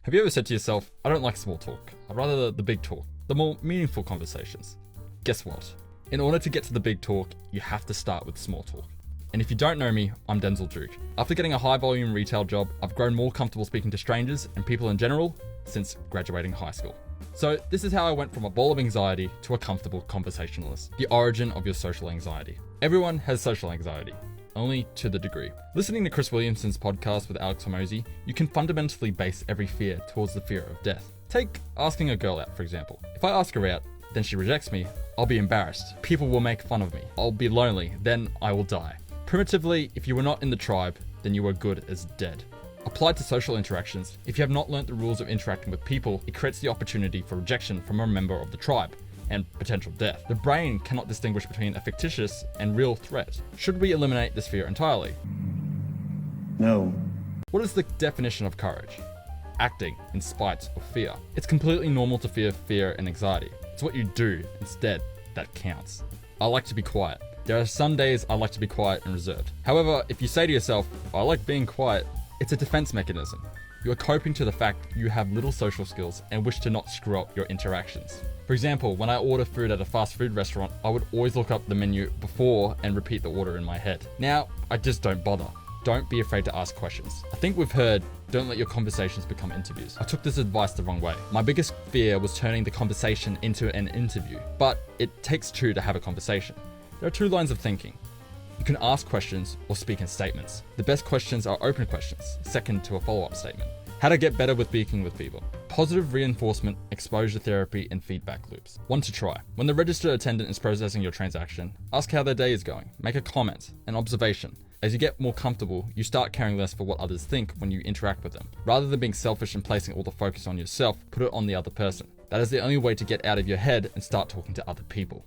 Have you ever said to yourself, I don't like small talk, I'd rather the big talk, the more meaningful conversations? Guess what? In order to get to the big talk, you have to start with small talk. And if you don't know me, I'm Denzel Duke. After getting a high volume retail job, I've grown more comfortable speaking to strangers and people in general since graduating high school. So this is how I went from a ball of anxiety to a comfortable conversationalist. The origin of your social anxiety. Everyone has social anxiety, only to the degree. Listening to Chris Williamson's podcast with Alex Hormozi, you can fundamentally base every fear towards the fear of death. Take asking a girl out, for example. If I ask her out, then she rejects me, I'll be embarrassed. People will make fun of me. I'll be lonely, then I will die. Primitively, if you were not in the tribe, then you were good as dead. Applied to social interactions, if you have not learnt the rules of interacting with people, it creates the opportunity for rejection from a member of the tribe and potential death. The brain cannot distinguish between a fictitious and real threat. Should we eliminate this fear entirely? No. What is the definition of courage? Acting in spite of fear. It's completely normal to fear fear and anxiety. It's what you do instead that counts. I like to be quiet. There are some days I like to be quiet and reserved. However, if you say to yourself, I like being quiet, it's a defense mechanism. You are coping to the fact you have little social skills and wish to not screw up your interactions. For example, when I order food at a fast food restaurant, I would always look up the menu before and repeat the order in my head. Now, I just don't bother. Don't be afraid to ask questions. I think we've heard, don't let your conversations become interviews. I took this advice the wrong way. My biggest fear was turning the conversation into an interview, but it takes two to have a conversation. There are two lines of thinking. You can ask questions or speak in statements. The best questions are open questions, second to a follow-up statement. How to get better with speaking with people. Positive reinforcement, exposure therapy, and feedback loops. One to try. When the register attendant is processing your transaction, ask how their day is going. Make a comment, an observation. As you get more comfortable, you start caring less for what others think when you interact with them. Rather than being selfish and placing all the focus on yourself, put it on the other person. That is the only way to get out of your head and start talking to other people.